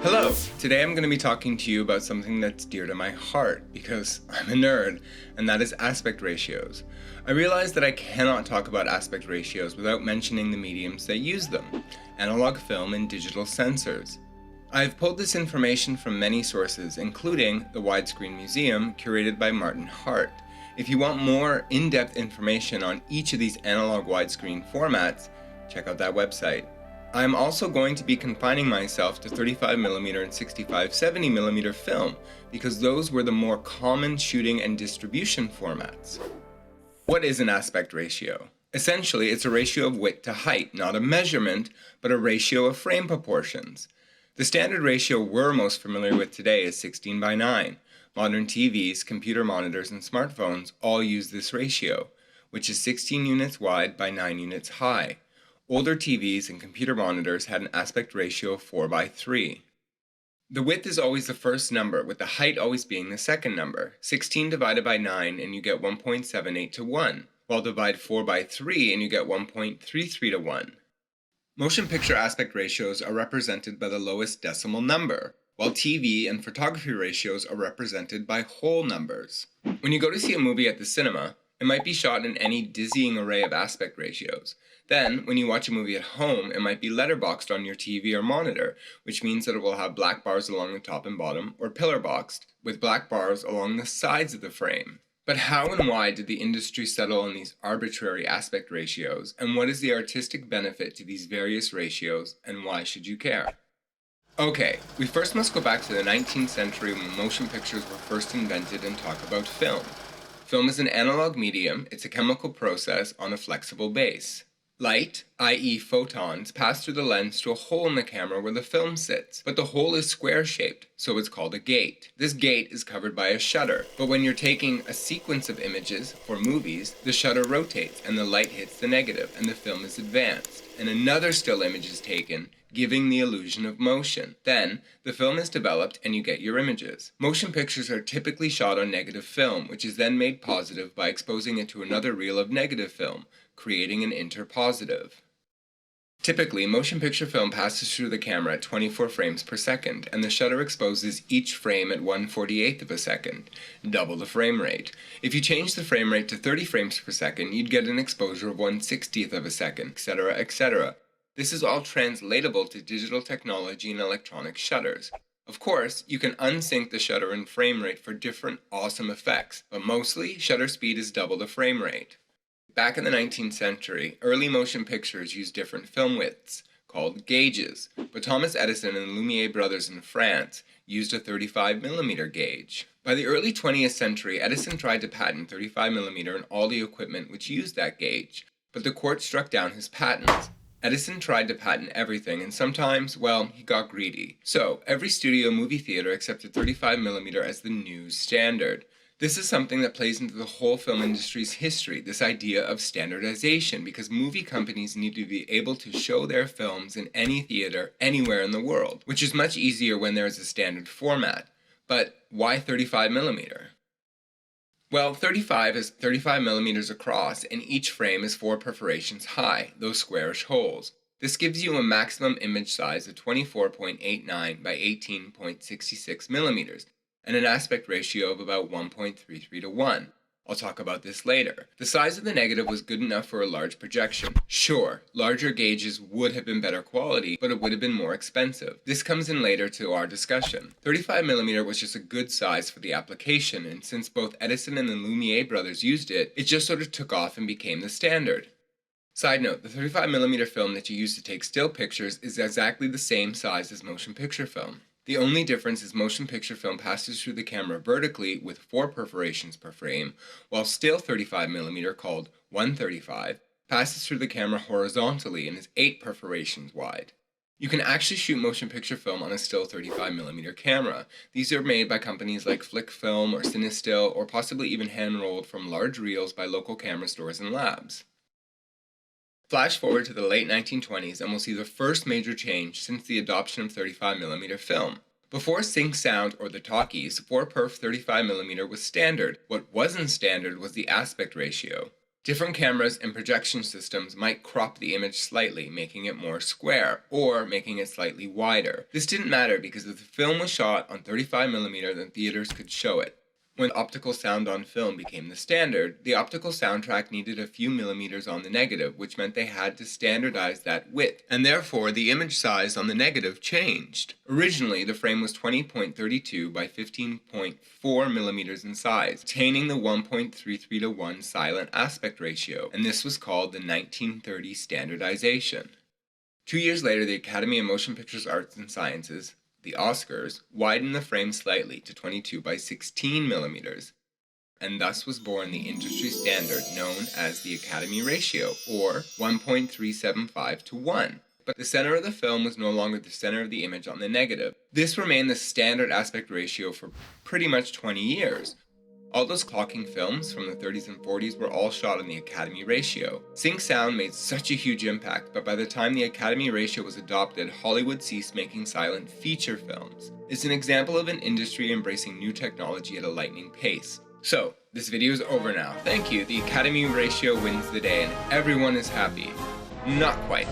Hello! Today I'm going to be talking to you about something that's dear to my heart because I'm a nerd, and that is aspect ratios. I realize that I cannot talk about aspect ratios without mentioning the mediums that use them: analog film and digital sensors. I've pulled this information from many sources, including the Widescreen Museum, curated by Martin Hart. If you want more in-depth information on each of these analog widescreen formats, check out that website. I'm also going to be confining myself to 35mm and 65-70mm film because those were the more common shooting and distribution formats. What is an aspect ratio? Essentially, it's a ratio of width to height, not a measurement, but a ratio of frame proportions. The standard ratio we're most familiar with today is 16:9. Modern TVs, computer monitors, and smartphones all use this ratio, which is 16 units wide by 9 units high. Older TVs and computer monitors had an aspect ratio of 4:3. The width is always the first number, with the height always being the second number. 16 divided by 9 and you get 1.78 to 1, while divide 4 by 3 and you get 1.33 to 1. Motion picture aspect ratios are represented by the lowest decimal number, while TV and photography ratios are represented by whole numbers. When you go to see a movie at the cinema, it might be shot in any dizzying array of aspect ratios. Then, when you watch a movie at home, it might be letterboxed on your TV or monitor, which means that it will have black bars along the top and bottom, or pillar boxed, with black bars along the sides of the frame. But how and why did the industry settle on these arbitrary aspect ratios, and what is the artistic benefit to these various ratios, and why should you care? Okay, we first must go back to the 19th century when motion pictures were first invented and talk about film. Film is an analog medium. It's a chemical process on a flexible base. Light, i.e. photons, pass through the lens to a hole in the camera where the film sits, but the hole is square-shaped, so it's called a gate. This gate is covered by a shutter, but when you're taking a sequence of images, for movies, the shutter rotates and the light hits the negative and the film is advanced, and another still image is taken, giving the illusion of motion. Then, the film is developed and you get your images. Motion pictures are typically shot on negative film, which is then made positive by exposing it to another reel of negative film, creating an interpositive. Typically, motion picture film passes through the camera at 24 frames per second, and the shutter exposes each frame at 1/48th of a second, double the frame rate. If you change the frame rate to 30 frames per second, you'd get an exposure of 1/60th of a second, etc., etc. This is all translatable to digital technology and electronic shutters. Of course, you can unsync the shutter and frame rate for different awesome effects, but mostly, shutter speed is double the frame rate. Back in the 19th century, early motion pictures used different film widths, called gauges, but Thomas Edison and the Lumiere brothers in France used a 35mm gauge. By the early 20th century, Edison tried to patent 35mm and all the equipment which used that gauge, but the court struck down his patents. Edison tried to patent everything, and sometimes, well, he got greedy. So, every studio movie theater accepted 35mm as the new standard. This is something that plays into the whole film industry's history, this idea of standardization, because movie companies need to be able to show their films in any theater, anywhere in the world, which is much easier when there is a standard format. But why 35mm? Well, 35 is 35mm across, and each frame is 4 perforations high, those squarish holes. This gives you a maximum image size of 24.89 by 18.66mm, and an aspect ratio of about 1.33 to 1. I'll talk about this later. The size of the negative was good enough for a large projection. Sure, larger gauges would have been better quality, but it would have been more expensive. This comes in later to our discussion. 35mm was just a good size for the application, and since both Edison and the Lumiere brothers used it, it just sort of took off and became the standard. Side note, the 35mm film that you use to take still pictures is exactly the same size as motion picture film. The only difference is motion picture film passes through the camera vertically with 4 perforations per frame, while still 35mm, called 135, passes through the camera horizontally and is 8 perforations wide. You can actually shoot motion picture film on a still 35mm camera. These are made by companies like Flick Film or CineStill, or possibly even hand-rolled from large reels by local camera stores and labs. Flash forward to the late 1920s and we'll see the first major change since the adoption of 35mm film. Before Sync Sound or the talkies, 4-perf 35mm was standard. What wasn't standard was the aspect ratio. Different cameras and projection systems might crop the image slightly, making it more square, or making it slightly wider. This didn't matter because if the film was shot on 35mm, then theaters could show it. When optical sound on film became the standard, the optical soundtrack needed a few millimeters on the negative, which meant they had to standardize that width, and therefore the image size on the negative changed. Originally, the frame was 20.32 by 15.4 millimeters in size, attaining the 1.33 to 1 silent aspect ratio, and this was called the 1930 standardization. 2 years later, the Academy of Motion Pictures Arts and Sciences, the Oscars, widened the frame slightly to 22 by 16 millimeters, and thus was born the industry standard known as the Academy ratio, or 1.375 to 1. But the center of the film was no longer the center of the image on the negative. This remained the standard aspect ratio for pretty much 20 years. All those clocking films from the 30s and 40s were all shot on the Academy ratio. Sync sound made such a huge impact, but by the time the Academy ratio was adopted, Hollywood ceased making silent feature films. It's an example of an industry embracing new technology at a lightning pace. So, this video is over now. Thank you, the Academy ratio wins the day and everyone is happy. Not quite.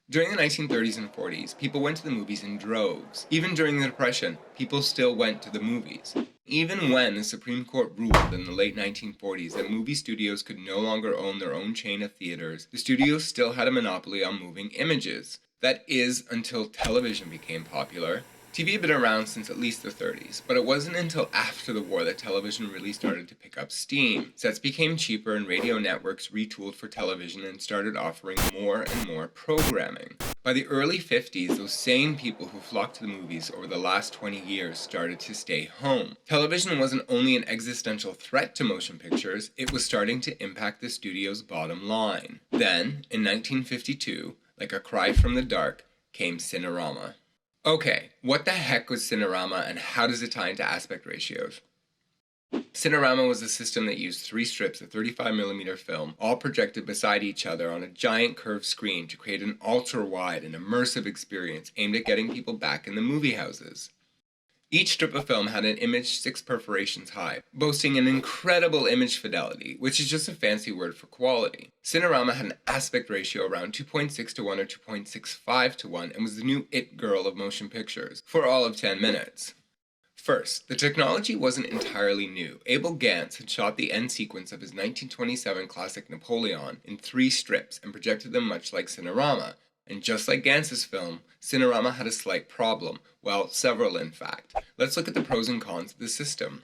During the 1930s and 40s, people went to the movies in droves. Even during the Depression, people still went to the movies. Even when the Supreme Court ruled in the late 1940s that movie studios could no longer own their own chain of theaters, the studios still had a monopoly on moving images. That is, until television became popular. TV had been around since at least the 30s, but it wasn't until after the war that television really started to pick up steam. Sets became cheaper and radio networks retooled for television and started offering more and more programming. By the early 50s, those same people who flocked to the movies over the last 20 years started to stay home. Television wasn't only an existential threat to motion pictures, it was starting to impact the studio's bottom line. Then, in 1952, like a cry from the dark, came Cinerama. Okay, what the heck was Cinerama and how does it tie into aspect ratios? Cinerama was a system that used 3 strips of 35mm film, all projected beside each other on a giant curved screen to create an ultra-wide and immersive experience aimed at getting people back in the movie houses. Each strip of film had an image 6 perforations high, boasting an incredible image fidelity, which is just a fancy word for quality. Cinerama had an aspect ratio around 2.6 to 1 or 2.65 to 1 and was the new it girl of motion pictures, for all of 10 minutes. First, the technology wasn't entirely new. Abel Gance had shot the end sequence of his 1927 classic Napoleon in 3 strips and projected them much like Cinerama. And just like Gance's film, Cinerama had a slight problem. Well, several in fact. Let's look at the pros and cons of the system.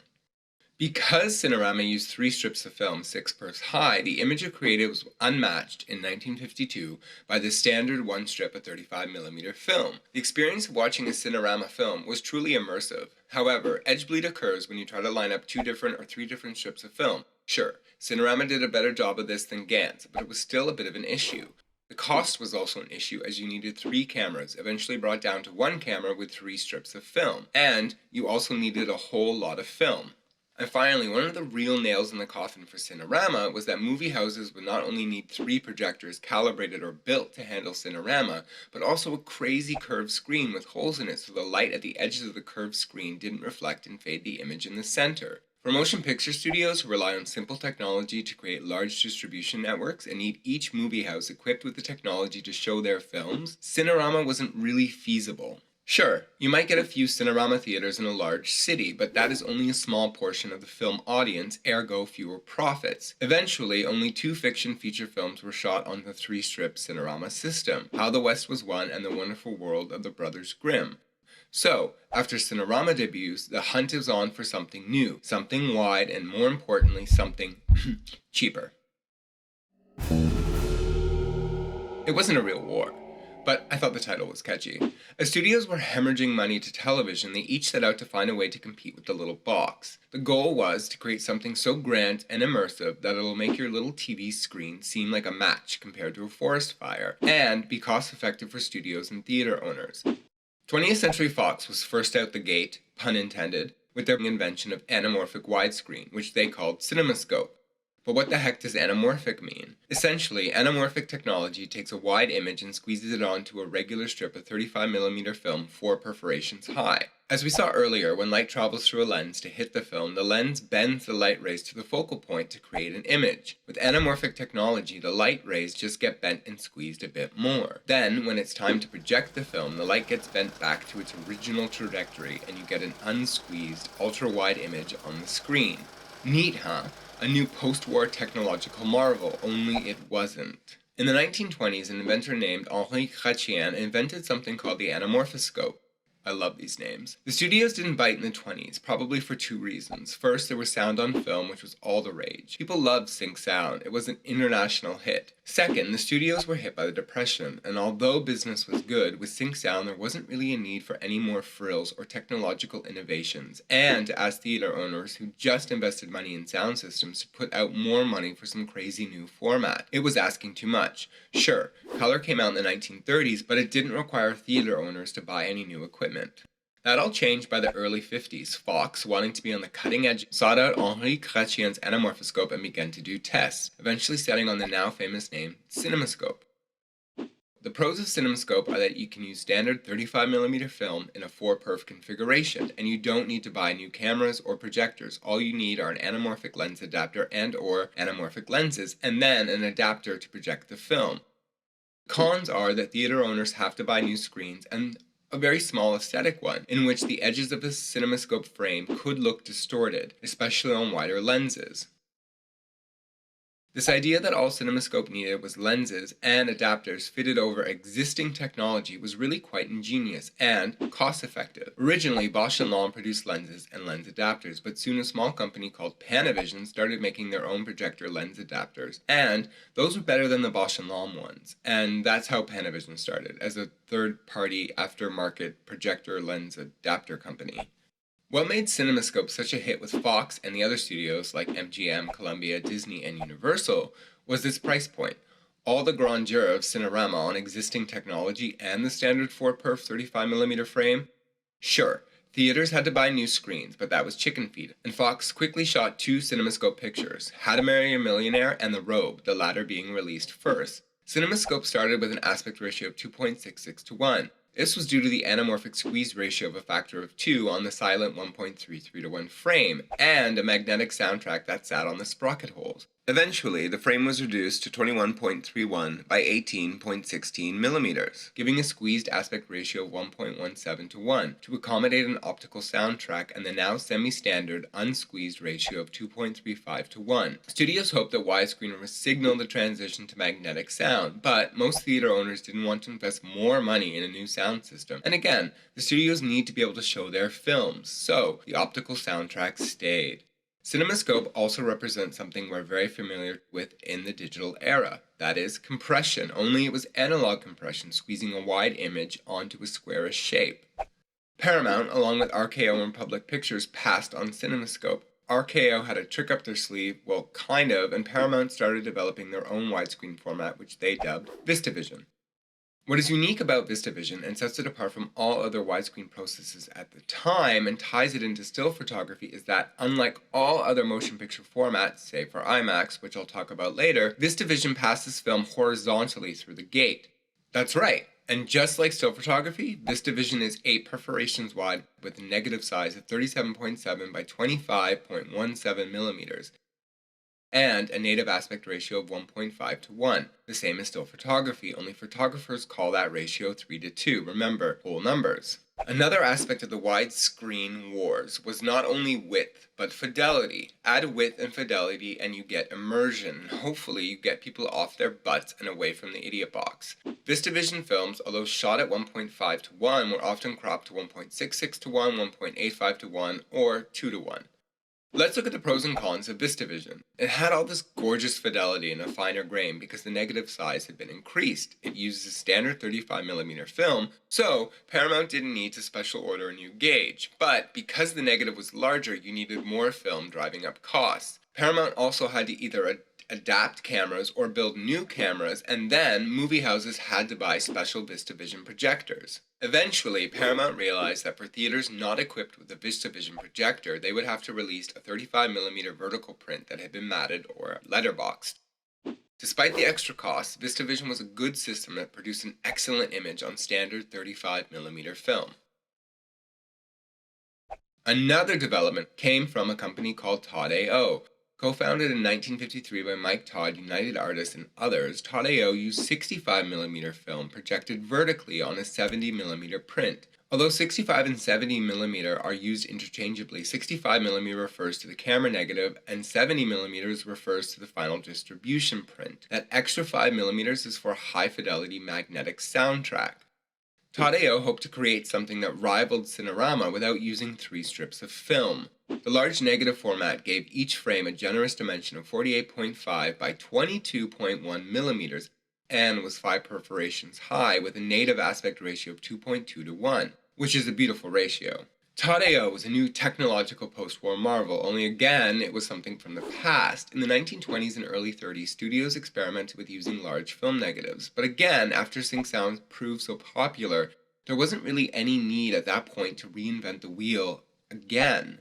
Because Cinerama used 3 strips of film 6 perfs high, the image it created was unmatched in 1952 by the standard 1 strip of 35mm film. The experience of watching a Cinerama film was truly immersive. However, edge bleed occurs when you try to line up 2 different or 3 different strips of film. Sure, Cinerama did a better job of this than Gance, but it was still a bit of an issue. The cost was also an issue as you needed 3 cameras, eventually brought down to 1 camera with 3 strips of film. And you also needed a whole lot of film. And finally, one of the real nails in the coffin for Cinerama was that movie houses would not only need 3 projectors calibrated or built to handle Cinerama, but also a crazy curved screen with holes in it so the light at the edges of the curved screen didn't reflect and fade the image in the center. For motion picture studios who rely on simple technology to create large distribution networks and need each movie house equipped with the technology to show their films, Cinerama wasn't really feasible. Sure, you might get a few Cinerama theaters in a large city, but that is only a small portion of the film audience, ergo fewer profits. Eventually, only 2 fiction feature films were shot on the 3-strip Cinerama system, How the West Was Won and The Wonderful World of the Brothers Grimm. So, after Cinerama debuts, the hunt is on for something new, something wide, and more importantly, something cheaper. It wasn't a real war, but I thought the title was catchy. As studios were hemorrhaging money to television, they each set out to find a way to compete with the little box. The goal was to create something so grand and immersive that it'll make your little TV screen seem like a match compared to a forest fire, and be cost-effective for studios and theater owners. 20th Century Fox was first out the gate, pun intended, with their invention of anamorphic widescreen, which they called CinemaScope. But what the heck does anamorphic mean? Essentially, anamorphic technology takes a wide image and squeezes it onto a regular strip of 35mm film 4 perforations high. As we saw earlier, when light travels through a lens to hit the film, the lens bends the light rays to the focal point to create an image. With anamorphic technology, the light rays just get bent and squeezed a bit more. Then, when it's time to project the film, the light gets bent back to its original trajectory and you get an unsqueezed, ultra-wide image on the screen. Neat, huh? A new post-war technological marvel, only it wasn't. In the 1920s, an inventor named Henri Chrétien invented something called the anamorphoscope. I love these names. The studios didn't bite in the 20s, probably for two reasons. First, there was sound on film, which was all the rage. People loved sync sound. It was an international hit. Second, the studios were hit by the Depression, and although business was good, with sync sound there wasn't really a need for any more frills or technological innovations, and to ask theater owners who just invested money in sound systems to put out more money for some crazy new format. It was asking too much. Sure, color came out in the 1930s, but it didn't require theater owners to buy any new equipment. That all changed by the early 50s. Fox, wanting to be on the cutting edge, sought out Henri Chrétien's anamorphoscope and began to do tests, eventually settling on the now famous name CinemaScope. The pros of CinemaScope are that you can use standard 35mm film in a 4-perf configuration, and you don't need to buy new cameras or projectors. All you need are an anamorphic lens adapter and or anamorphic lenses, and then an adapter to project the film. Cons are that theater owners have to buy new screens and a very small aesthetic one, in which the edges of a CinemaScope frame could look distorted, especially on wider lenses. This idea that all CinemaScope needed was lenses and adapters fitted over existing technology was really quite ingenious and cost-effective. Originally, Bosch and Lomb produced lenses and lens adapters, but soon a small company called Panavision started making their own projector lens adapters, and those were better than the Bosch and Lomb ones. And that's how Panavision started, as a third-party aftermarket projector lens adapter company. What made CinemaScope such a hit with Fox and the other studios like MGM, Columbia, Disney, and Universal was its price point. All the grandeur of Cinerama on existing technology and the standard 4-perf 35mm frame? Sure, theaters had to buy new screens, but that was chicken feed, and Fox quickly shot 2 CinemaScope pictures, How to Marry a Millionaire and The Robe, the latter being released first. CinemaScope started with an aspect ratio of 2.66 to 1. This was due to the anamorphic squeeze ratio of a factor of 2 on the silent 1.33 to 1 frame, and a magnetic soundtrack that sat on the sprocket holes. Eventually, the frame was reduced to 21.31 by 18.16 millimeters, giving a squeezed aspect ratio of 1.17 to 1 to accommodate an optical soundtrack and the now semi-standard unsqueezed ratio of 2.35 to 1. Studios hoped that widescreen would signal the transition to magnetic sound, but most theater owners didn't want to invest more money in a new sound system. And again, the studios need to be able to show their films, so the optical soundtrack stayed. CinemaScope also represents something we're very familiar with in the digital era, that is, compression, only it was analog compression, squeezing a wide image onto a squarish shape. Paramount, along with RKO and Public Pictures, passed on CinemaScope. RKO had a trick up their sleeve, well, kind of, and Paramount started developing their own widescreen format, which they dubbed VistaVision. What is unique about VistaVision and sets it apart from all other widescreen processes at the time and ties it into still photography is that, unlike all other motion picture formats, say for Imax, which I'll talk about later, VistaVision passes film horizontally through the gate. That's right, and just like still photography, VistaVision is 8 perforations wide with a negative size of 37.7 by 25.17 millimeters. And a native aspect ratio of 1.5 to 1, the same as still photography, only photographers call that ratio 3 to 2, remember, whole numbers. Another aspect of the widescreen wars was not only width, but fidelity. Add width and fidelity and you get immersion. Hopefully you get people off their butts and away from the idiot box. VistaVision films, although shot at 1.5 to 1, were often cropped to 1.66 to 1, 1.85 to 1, or 2 to 1. Let's look at the pros and cons of VistaVision. It had all this gorgeous fidelity and a finer grain because the negative size had been increased. It uses a standard 35mm film, so Paramount didn't need to special order a new gauge. But because the negative was larger, you needed more film, driving up costs. Paramount also had to either adapt cameras or build new cameras, and then movie houses had to buy special VistaVision projectors. Eventually, Paramount realized that for theaters not equipped with a VistaVision projector, they would have to release a 35mm vertical print that had been matted or letterboxed. Despite the extra costs, VistaVision was a good system that produced an excellent image on standard 35mm film. Another development came from a company called Todd-AO. Co-founded in 1953 by Mike Todd, United Artists, and others, Todd-AO used 65mm film projected vertically on a 70mm print. Although 65 and 70mm are used interchangeably, 65mm refers to the camera negative and 70mm refers to the final distribution print. That extra 5mm is for high-fidelity magnetic soundtrack. Todd-AO hoped to create something that rivaled Cinerama without using 3 strips of film. The large negative format gave each frame a generous dimension of 48.5 by 22.1 millimeters and was 5 perforations high with a native aspect ratio of 2.2 to 1, which is a beautiful ratio. Todd-AO was a new technological post-war marvel, only again it was something from the past. In the 1920s and early 30s, studios experimented with using large film negatives, but again, after sync sound proved so popular, there wasn't really any need at that point to reinvent the wheel again.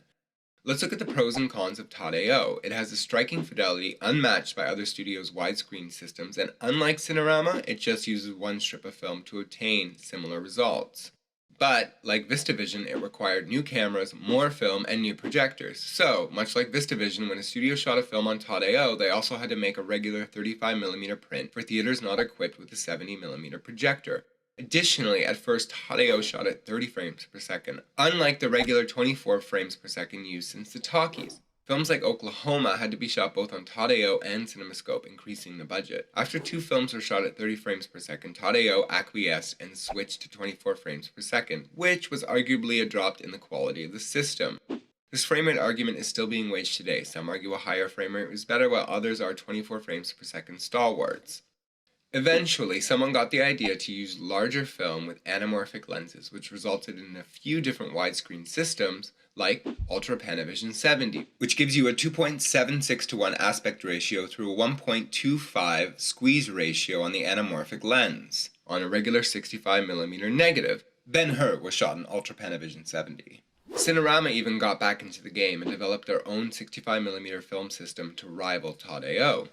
Let's look at the pros and cons of Todd-AO. It has a striking fidelity unmatched by other studios' widescreen systems, and unlike Cinerama, it just uses 1 strip of film to obtain similar results. But, like VistaVision, it required new cameras, more film, and new projectors. So, much like VistaVision, when a studio shot a film on Todd-AO, they also had to make a regular 35mm print for theaters not equipped with a 70mm projector. Additionally, at first, Todd-AO shot at 30 frames per second, unlike the regular 24 frames per second used since the talkies. Films like Oklahoma had to be shot both on Todd-AO and CinemaScope, increasing the budget. After 2 films were shot at 30 frames per second, Todd-AO acquiesced and switched to 24 frames per second, which was arguably a drop in the quality of the system. This frame rate argument is still being waged today. Some argue a higher frame rate was better, while others are 24 frames per second stalwarts. Eventually, someone got the idea to use larger film with anamorphic lenses, which resulted in a few different widescreen systems, like Ultra Panavision 70, which gives you a 2.76 to 1 aspect ratio through a 1.25 squeeze ratio on the anamorphic lens, on a regular 65mm negative. Ben-Hur was shot in Ultra Panavision 70. Cinerama even got back into the game and developed their own 65mm film system to rival Todd-AO.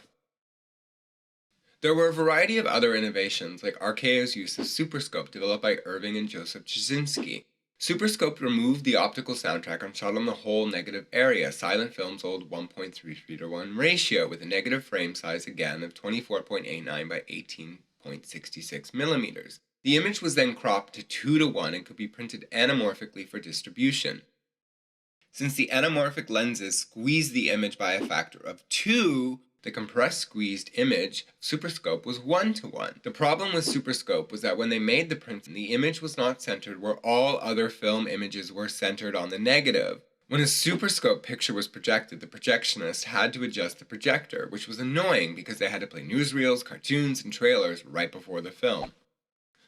There were a variety of other innovations, like RKO's use of SuperScope, developed by Irving and Joseph Jasinski. SuperScope removed the optical soundtrack and shot on the whole negative area, silent film's old 1.33 to 1 ratio, with a negative frame size again of 24.89 by 18.66 millimeters. The image was then cropped to 2 to 1 and could be printed anamorphically for distribution. Since the anamorphic lenses squeezed the image by a factor of 2, the compressed squeezed image SuperScope was 1 to 1. The problem with SuperScope was that when they made the print, the image was not centered where all other film images were centered on the negative. When a SuperScope picture was projected, the projectionist had to adjust the projector, which was annoying because they had to play newsreels, cartoons, and trailers right before the film.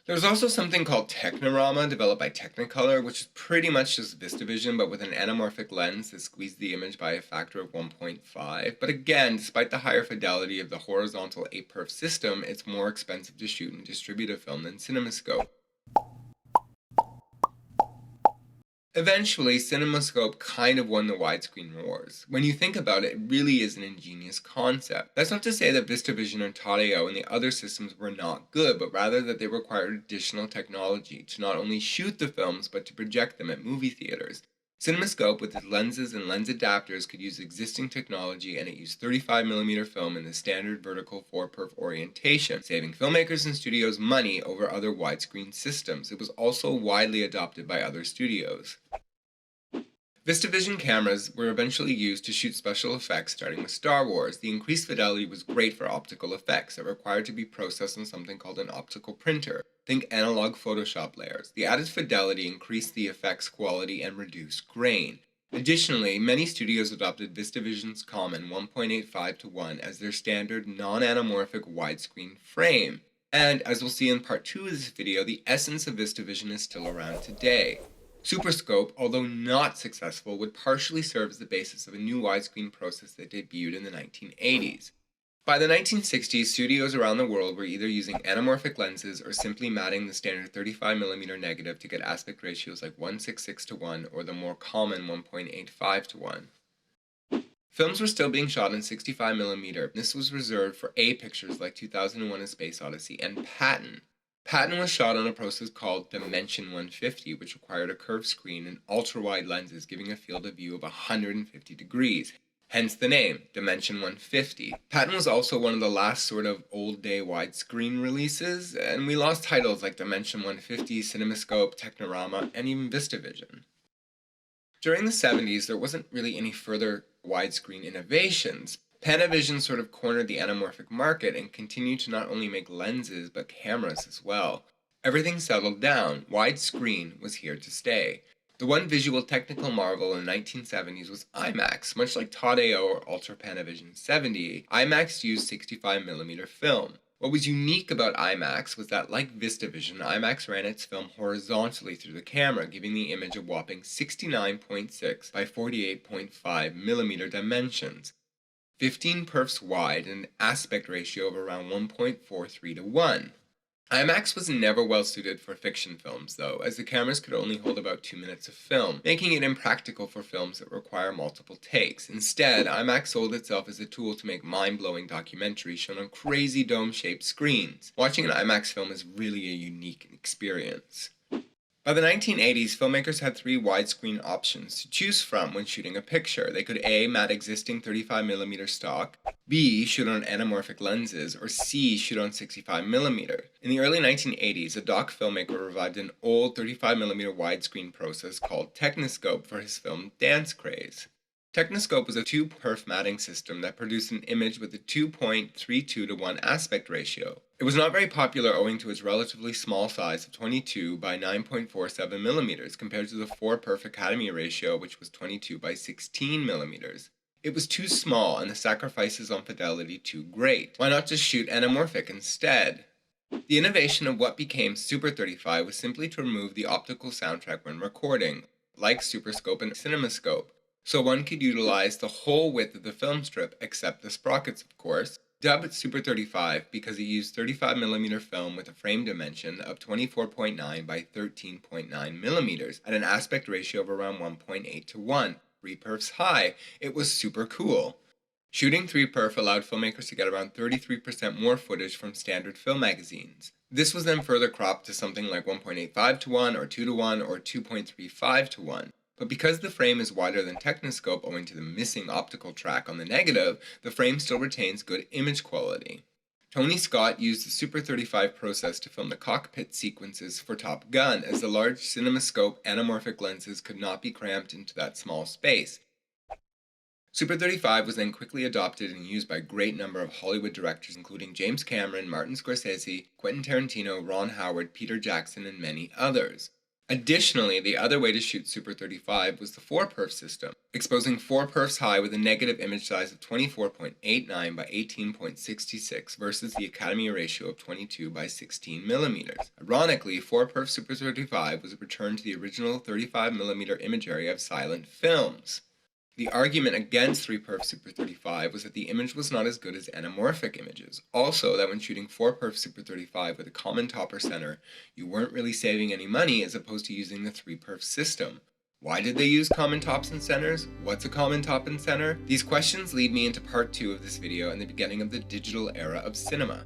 There was also something called Technirama, developed by Technicolor, which is pretty much just VistaVision, but with an anamorphic lens that squeezed the image by a factor of 1.5. But again, despite the higher fidelity of the horizontal 8-perf system, it's more expensive to shoot and distribute a film than CinemaScope. Eventually, CinemaScope kind of won the widescreen wars. When you think about it, it really is an ingenious concept. That's not to say that VistaVision and Todd-AO and the other systems were not good, but rather that they required additional technology to not only shoot the films, but to project them at movie theaters. CinemaScope, with its lenses and lens adapters, could use existing technology, and it used 35mm film in the standard vertical 4-perf orientation, saving filmmakers and studios money over other widescreen systems. It was also widely adopted by other studios. VistaVision cameras were eventually used to shoot special effects, starting with Star Wars. The increased fidelity was great for optical effects that required to be processed on something called an optical printer. Think analog Photoshop layers. The added fidelity increased the effects quality and reduced grain. Additionally, many studios adopted VistaVision's common 1.85 to 1 as their standard non-anamorphic widescreen frame. And as we'll see in part 2 of this video, the essence of VistaVision is still around today. SuperScope, although not successful, would partially serve as the basis of a new widescreen process that debuted in the 1980s. By the 1960s, studios around the world were either using anamorphic lenses or simply matting the standard 35mm negative to get aspect ratios like 1:66 to 1 or the more common 1.85 to 1. Films were still being shot in 65mm. This was reserved for A pictures like 2001: A Space Odyssey and Patton. Patton was shot on a process called Dimension 150, which required a curved screen and ultra-wide lenses giving a field of view of 150 degrees. Hence the name, Dimension 150. Patton was also one of the last sort of old-day widescreen releases, and we lost titles like Dimension 150, CinemaScope, Technirama, and even VistaVision. During the 70s, there wasn't really any further widescreen innovations. Panavision sort of cornered the anamorphic market and continued to not only make lenses, but cameras as well. Everything settled down. Widescreen was here to stay. The one visual technical marvel in the 1970s was Imax. Much like Todd-AO or Ultra Panavision 70, Imax used 65mm film. What was unique about Imax was that, like VistaVision, Imax ran its film horizontally through the camera, giving the image a whopping 69.6 by 48.5mm dimensions, 15 perfs wide, and an aspect ratio of around 1.43 to 1. Imax was never well suited for fiction films, though, as the cameras could only hold about 2 minutes of film, making it impractical for films that require multiple takes. Instead, Imax sold itself as a tool to make mind-blowing documentaries shown on crazy dome-shaped screens. Watching an Imax film is really a unique experience. By the 1980s, filmmakers had 3 widescreen options to choose from when shooting a picture. They could A, matte existing 35mm stock, B, shoot on anamorphic lenses, or C, shoot on 65mm. In the early 1980s, a doc filmmaker revived an old 35mm widescreen process called Techniscope for his film Dance Craze. Techniscope was a 2-perf matting system that produced an image with a 2.32 to 1 aspect ratio. It was not very popular owing to its relatively small size of 22 by 9.47mm compared to the 4-perf Academy ratio, which was 22 by 16mm. It was too small and the sacrifices on fidelity too great. Why not just shoot anamorphic instead? The innovation of what became Super 35 was simply to remove the optical soundtrack when recording, like SuperScope and CinemaScope, so one could utilize the whole width of the film strip except the sprockets, of course. Dubbed Super 35 because it used 35mm film with a frame dimension of 24.9 by 13.9mm at an aspect ratio of around 1.8 to 1, 3 perfs high. It was super cool. Shooting 3 perf allowed filmmakers to get around 33% more footage from standard film magazines. This was then further cropped to something like 1.85 to 1 or 2 to 1 or 2.35 to 1. But because the frame is wider than Techniscope owing to the missing optical track on the negative, the frame still retains good image quality. Tony Scott used the Super 35 process to film the cockpit sequences for Top Gun, as the large CinemaScope anamorphic lenses could not be cramped into that small space. Super 35 was then quickly adopted and used by a great number of Hollywood directors including James Cameron, Martin Scorsese, Quentin Tarantino, Ron Howard, Peter Jackson, and many others. Additionally, the other way to shoot Super 35 was the 4-perf system, exposing 4 perfs high with a negative image size of 24.89 by 18.66 versus the Academy ratio of 22 by 16mm. Ironically, 4-perf Super 35 was a return to the original 35mm image area of silent films. The argument against 3-perf Super 35 was that the image was not as good as anamorphic images. Also, that when shooting 4-perf Super 35 with a common topper center, you weren't really saving any money as opposed to using the 3-perf system. Why did they use common tops and centers? What's a common top and center? These questions lead me into part 2 of this video and the beginning of the digital era of cinema.